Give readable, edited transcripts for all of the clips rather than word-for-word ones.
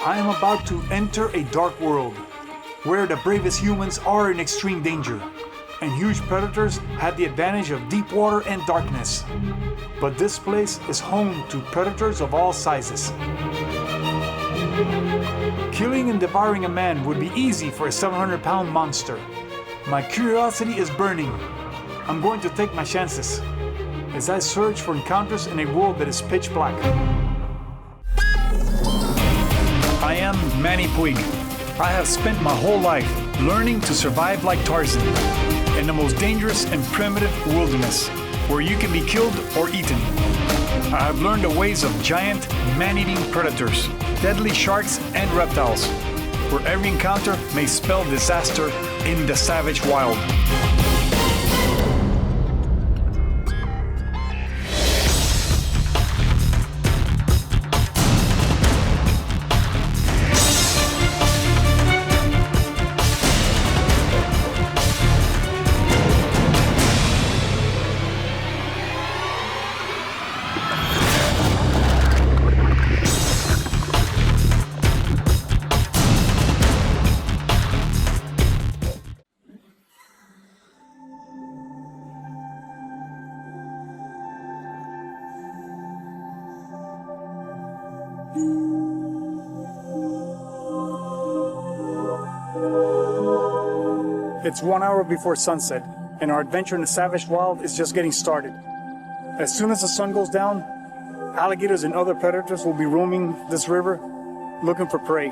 I am about to enter a dark world where the bravest humans are in extreme danger and huge predators have the advantage of deep water and darkness. But this place is home to predators of all sizes. Killing and devouring a man would be easy for a 700-pound monster. My curiosity is burning. I'm going to take my chances as I search for encounters in a world that is pitch black. I am Manny Puig. I have spent my whole life learning to survive like Tarzan in the most dangerous and primitive wilderness where you can be killed or eaten. I have learned the ways of giant, man-eating predators, deadly sharks and reptiles, where every encounter may spell disaster in the savage wild. It's 1 hour before sunset, and our adventure in the savage wild is just getting started. As soon as the sun goes down, alligators and other predators will be roaming this river looking for prey.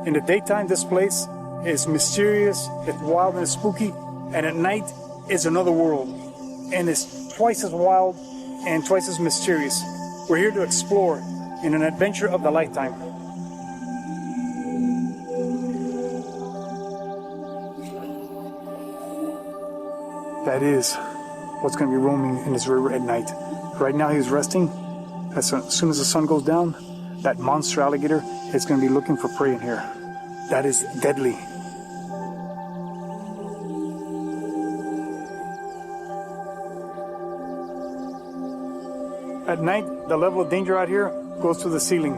In the daytime, this place is mysterious, it's wild and spooky, and at night is another world, and it's twice as wild and twice as mysterious. We're here to explore in an adventure of the lifetime. That is what's going to be roaming in this river at night. Right now he's resting. As soon as the sun goes down, that monster alligator is going to be looking for prey in here. That is deadly. At night, the level of danger out here goes to the ceiling.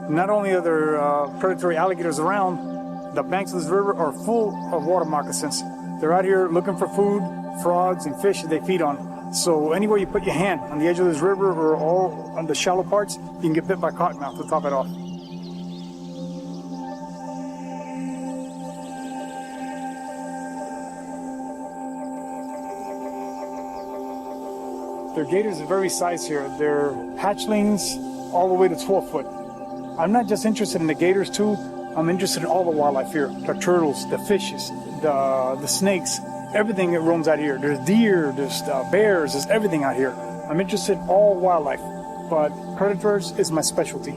Not only are there predatory alligators around, the banks of this river are full of water moccasins. They're out here looking for food, frogs and fish that they feed on. So anywhere you put your hand on the edge of this river or all on the shallow parts, you can get bit by cottonmouth to top it off. Their gators are very size here. They're hatchlings all the way to 12 foot. I'm not just interested in the gators too, I'm interested in all the wildlife here. The turtles, the fishes, the snakes, everything that roams out here. There's deer, there's bears, there's everything out here. I'm interested in all wildlife, but predators is my specialty.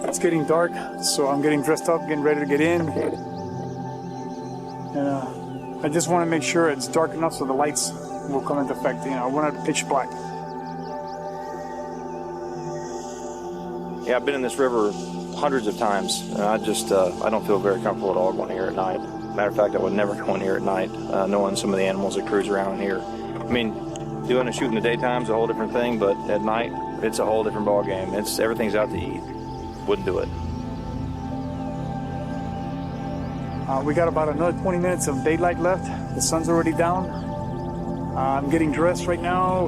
It's getting dark, so I'm getting dressed up, getting ready to get in. And I just want to make sure it's dark enough so the lights will come into effect. You know, I want it pitch black. Yeah, I've been in this river hundreds of times, and I don't feel very comfortable at all going here at night. Matter of fact, I would never go in here at night, knowing some of the animals that cruise around here. I mean, doing a shoot in the daytime is a whole different thing, but at night, it's a whole different ball game. Everything's out to eat. Wouldn't do it. We got about another 20 minutes of daylight left. The sun's already down. I'm getting dressed right now.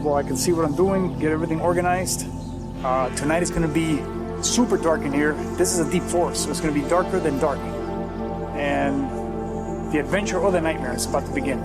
Well, I can see what I'm doing, get everything organized. Tonight is going to be super dark in here. This is a deep forest, so it's going to be darker than dark. And the adventure or the nightmare is about to begin.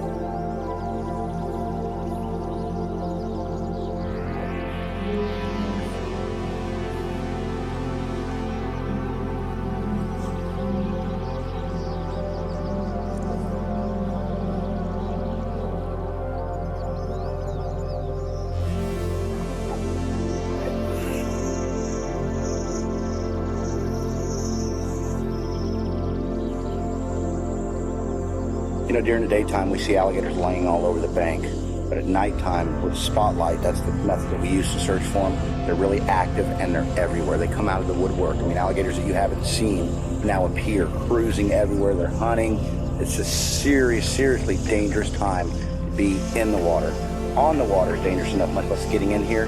You know, during the daytime, we see alligators laying all over the bank. But at nighttime, with a spotlight, that's the method that we use to search for them. They're really active and they're everywhere. They come out of the woodwork. I mean, alligators that you haven't seen now appear, cruising everywhere. They're hunting. It's a seriously dangerous time to be in the water. on the water is dangerous enough, much less getting in here.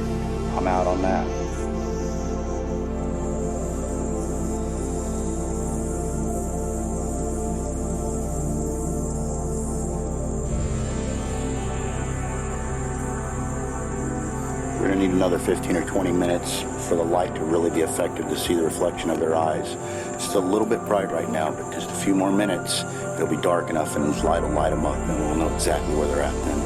I'm out on that. We're gonna need another 15 or 20 minutes for the light to really be effective to see the reflection of their eyes. It's still a little bit bright right now, but just a few more minutes, it'll be dark enough and this light will light them up and we'll know exactly where they're at then.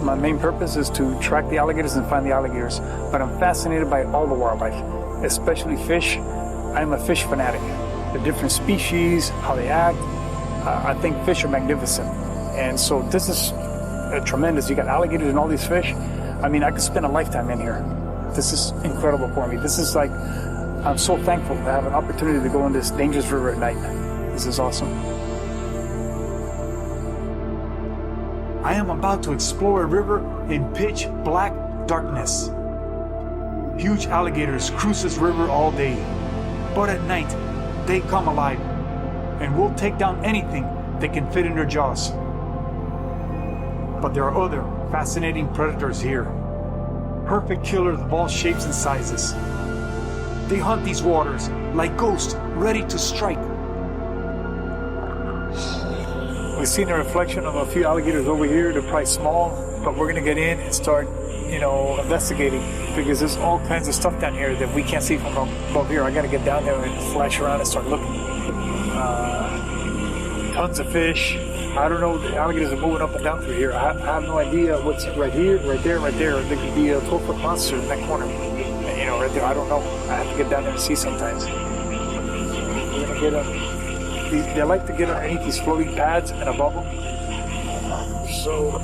My main purpose is to track the alligators and find the alligators, but I'm fascinated by all the wildlife, especially fish. I'm a fish fanatic. The different species, how they act, I think fish are magnificent. And so this is tremendous. You got alligators and all these fish. I mean, I could spend a lifetime in here. This is incredible for me. This is like, I'm so thankful to have an opportunity to go in this dangerous river at night. This is awesome. I am about to explore a river in pitch black darkness. Huge alligators cruise this river all day, but at night, they come alive and will take down anything that can fit in their jaws. But there are other fascinating predators here. Perfect killers of all shapes and sizes. They hunt these waters like ghosts ready to strike. We've seen the reflection of a few alligators over here. They're probably small, but we're gonna get in and start, investigating because there's all kinds of stuff down here that we can't see from above here. I gotta get down there and flash around and start looking. Tons of fish. I don't know, the alligators are moving up and down through here. I have no idea what's right here, right there, right there. There could be a 12-foot monster in that corner. Right there, I don't know. I have to get down there and see sometimes. We're gonna get they like to get underneath these floating pads and above them. So,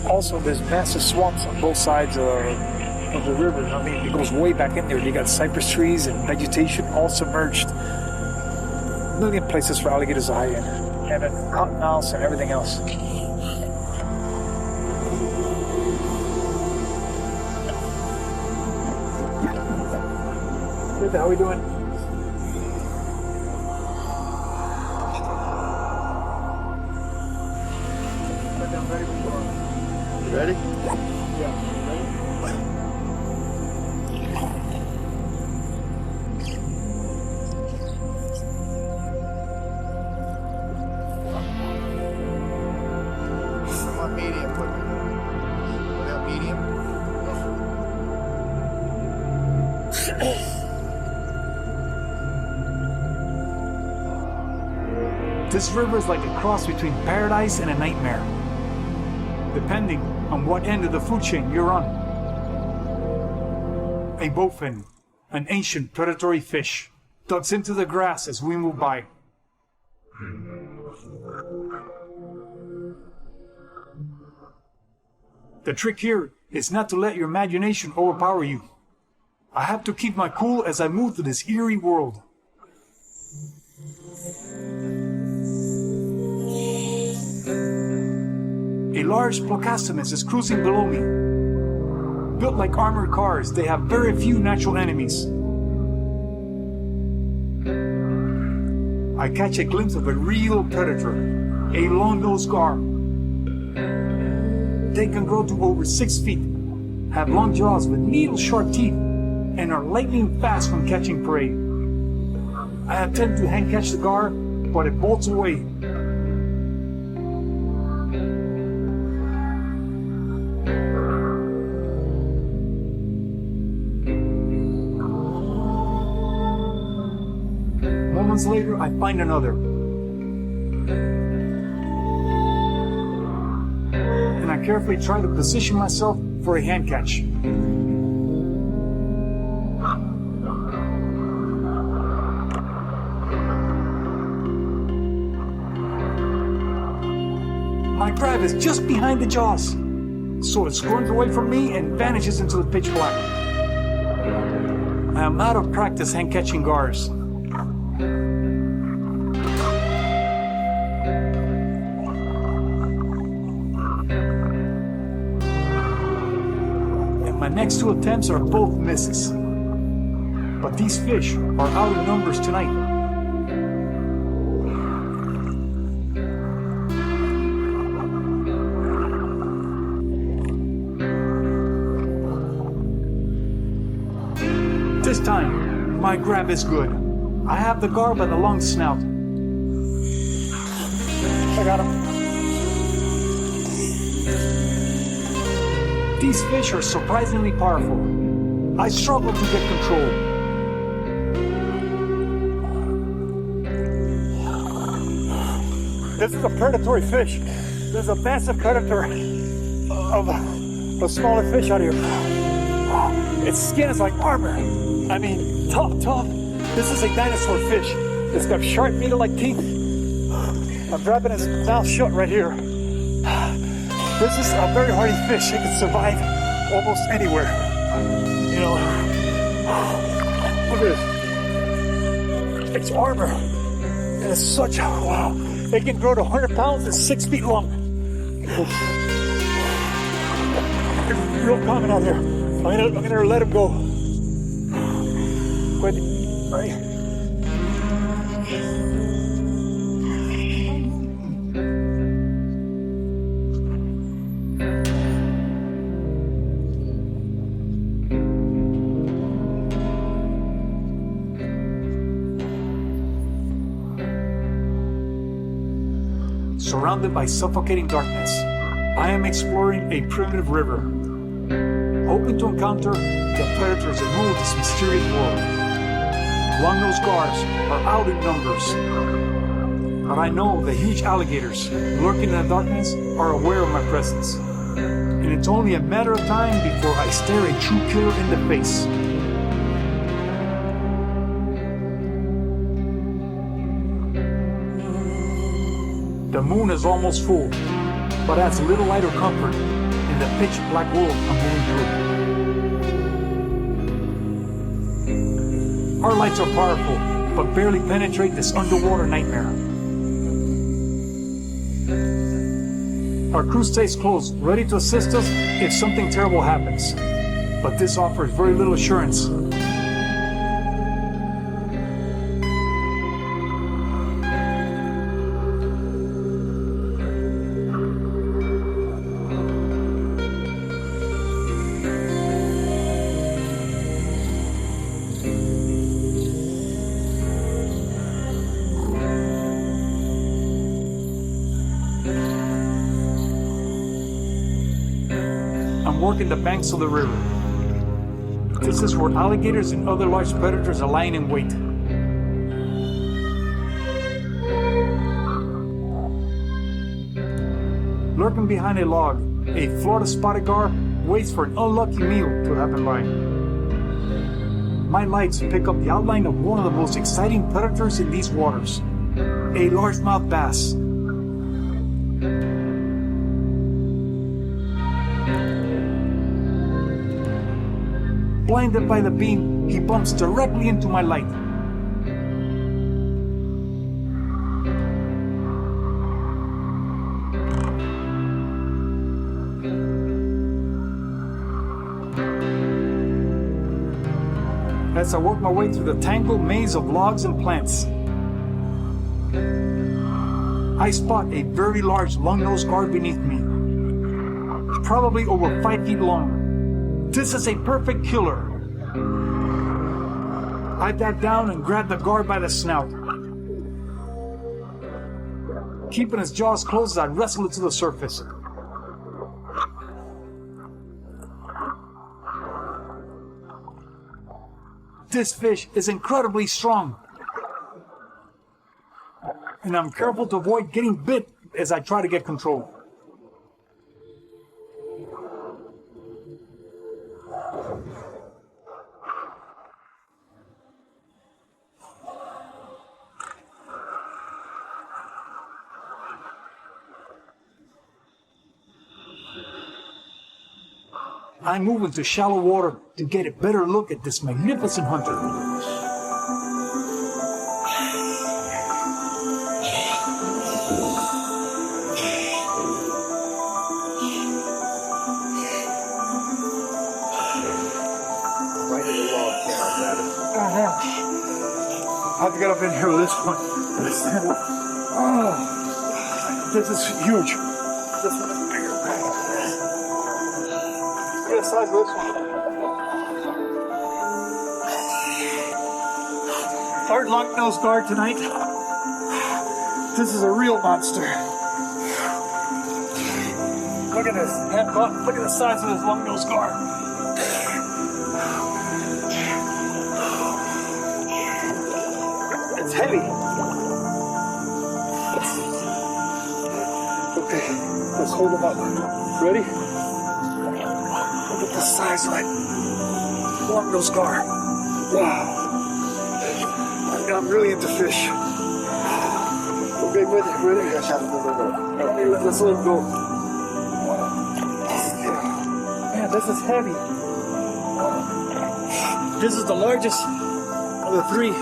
also there's massive swamps on both sides of the river. I mean, it goes way back in there. You got cypress trees and vegetation all submerged. A million places for alligators to hide in. And then cottonmouths and everything else. Good, how we doing? Ready? Yeah. This river is like a cross between paradise and a nightmare, depending on what end of the food chain you're on. A bowfin, an ancient predatory fish, ducks into the grass as we move by. The trick here is not to let your imagination overpower you. I have to keep my cool as I move through this eerie world. A large Plecostomus is cruising below me. Built like armored cars, they have very few natural enemies. I catch a glimpse of a real predator, a long-nosed gar. They can grow to over 6 feet, have long jaws with needle-sharp teeth, and are lightning fast when catching prey. I attempt to hand catch the gar, but it bolts away. Moments later, I find another. And I carefully try to position myself for a hand catch. My grab is just behind the jaws, so it squirms away from me and vanishes into the pitch black. I am out of practice hand catching gars. My next two attempts are both misses. But these fish are out of numbers tonight. time, my grab is good. I have the gar by the long snout. I got him. These fish are surprisingly powerful. I struggle to get control. This is a predatory fish. There's a massive predator of a smaller fish out here. Its skin is like armor. I mean, tough. This is a dinosaur fish. It's got sharp needle-like teeth. I'm grabbing his mouth shut right here. This is a very hardy fish. It can survive almost anywhere. You know, look at this. It's armor. And it's such a, wow. It can grow to 100 pounds and 6 feet long. It's real common out here. I'm gonna let him go. But, right. Surrounded by suffocating darkness, I am exploring a primitive river, hoping to encounter the predators that rule this mysterious world. Long-nosed gars are out in numbers, but I know the huge alligators lurking in the darkness are aware of my presence, and it's only a matter of time before I stare a true killer in the face. The moon is almost full, but adds a little light or comfort in the pitch black world I'm moving through. Our lights are powerful, but barely penetrate this underwater nightmare. Our crew stays close, ready to assist us if something terrible happens, but this offers very little assurance. I'm working the banks of the river. This is where alligators and other large predators are lying in wait. Lurking behind a log, a Florida spotted gar waits for an unlucky meal to happen by. My lights pick up the outline of one of the most exciting predators in these waters, a largemouth bass. Blinded by the beam, he bumps directly into my light. As I work my way through the tangled maze of logs and plants, I spot a very large long-nosed gar beneath me, probably over 5 feet long. This is a perfect killer. I dive down and grab the gar by the snout. Keeping his jaws closed as I wrestle it to the surface. This fish is incredibly strong, and I'm careful to avoid getting bit as I try to get control. I move into shallow water to get a better look at this magnificent hunter. Right in the log, I have to get up in here with this one. Oh, this is huge. This one is bigger. Get a size of this one. our long-nosed guard tonight. This is a real monster. Look at this. Look at the size of this long-nosed guard. It's heavy. Okay, let's hold him up. Ready? Look at the size of it. Long-nosed guard. Wow. I'm really into fish. Okay, ready? Let's let him go. Man, this is heavy. This is the largest of the three.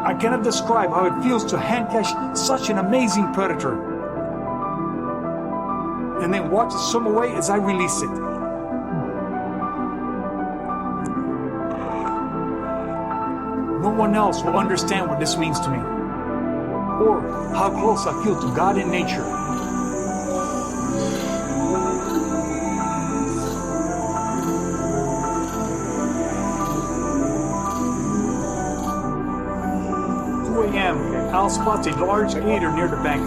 I cannot describe how it feels to hand catch such an amazing predator. And then watch it swim away as I release it. No one else will understand what this means to me, or how close I feel to God and nature. Al spots a large gator near the bank.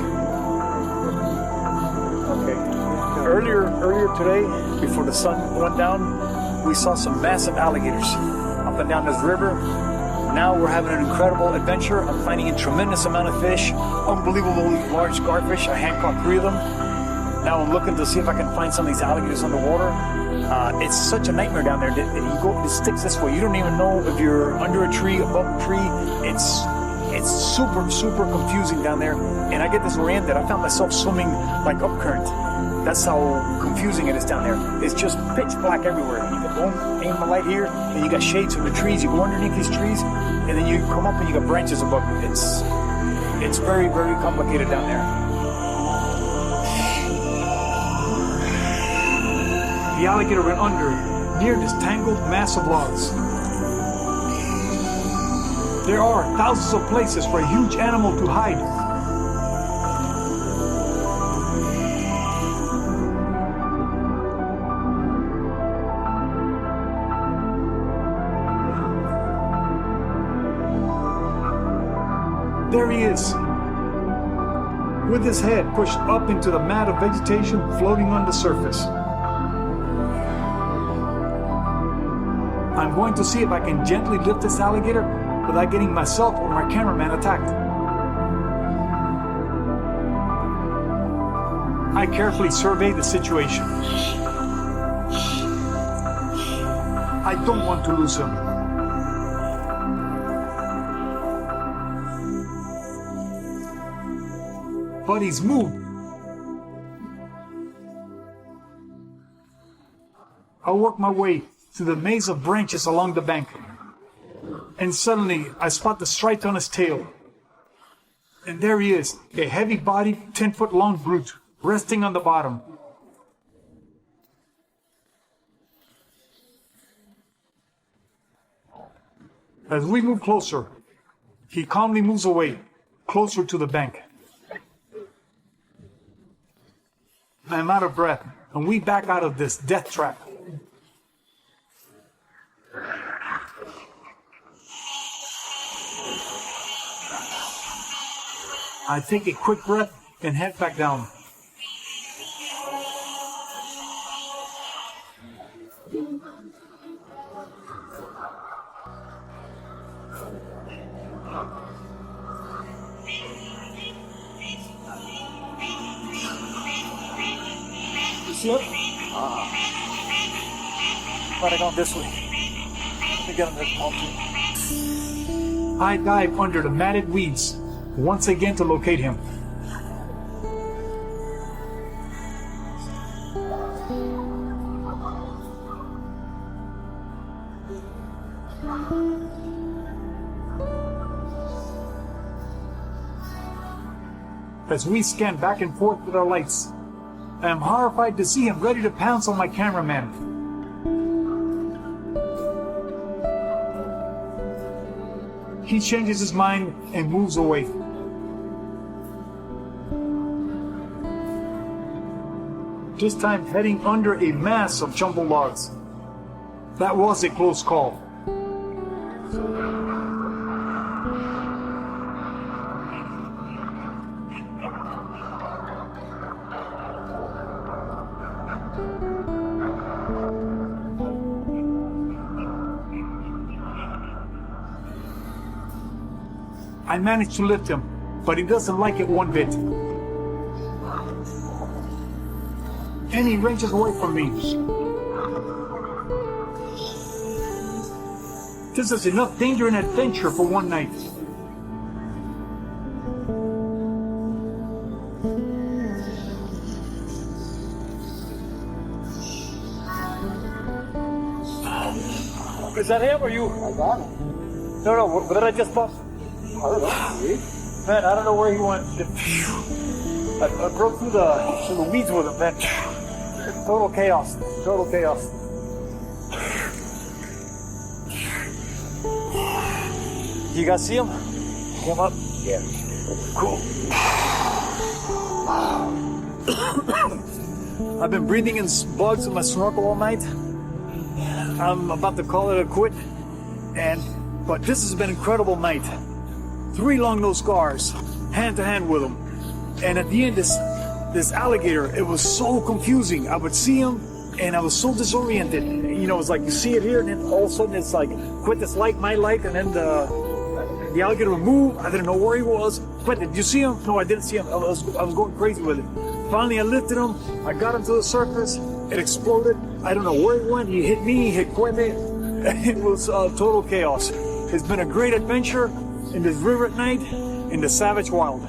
Okay. Earlier today, before the sun went down, we saw some massive alligators up and down this river. Now we're having an incredible adventure. I'm finding a tremendous amount of fish, unbelievably large garfish. I hand caught 3 of them. Now I'm looking to see if I can find some of these alligators underwater. It's such a nightmare down there. It sticks this way. You don't even know if you're under a tree, above a tree. It's super confusing down there, and I get disoriented. I found myself swimming like up current. That's how confusing it is down there. It's just pitch black everywhere. You can go aim the light here, and you got shades from the trees. You go underneath these trees, and then you come up and you got branches above you. It's very complicated down there. The alligator went under near this tangled mass of logs. There are thousands of places for a huge animal to hide. There he is, with his head pushed up into the mat of vegetation floating on the surface. I'm going to see if I can gently lift this alligator without getting myself or my cameraman attacked. I carefully survey the situation. I don't want to lose him. But he's moved. I'll work my way through the maze of branches along the bank. And suddenly, I spot the stripes on his tail. And there he is, a heavy-bodied, 10-foot-long brute, resting on the bottom. As we move closer, he calmly moves away, closer to the bank. I am out of breath, and we back out of this death trap. I take a quick breath and head back down. See it? Gotta go this way. Let me get on this palm too. I dive under the matted weeds once again to locate him. As we scan back and forth with our lights, I am horrified to see him ready to pounce on my cameraman. He changes his mind and moves away. this time heading under a mass of jumbo logs. That was a close call. I managed to lift him, but he doesn't like it one bit. And he ranges away from me. This is enough danger and adventure for one night. Is that him or you? I got it. No, what did I just bump? I don't know. Man, I don't know where he went. I broke through the weeds with him, man. Total chaos. Total chaos. You guys see him? Come up. Yeah. Cool. I've been breathing in bugs in my snorkel all night. I'm about to call it a quit. But this has been an incredible night. 3 long-nosed scars, hand to hand with him. And at the end, this alligator, it was so confusing. I would see him, and I was so disoriented. You know, it's like you see it here, and then all of a sudden it's like, quit this light, my light, and then the alligator would move. I didn't know where he was. Quit, did you see him? No, I didn't see him. I was going crazy with it. Finally, I lifted him. I got him to the surface. It exploded. I don't know where he went. He hit me, he hit Quete. It was total chaos. It's been a great adventure in this river at night, in the savage wild.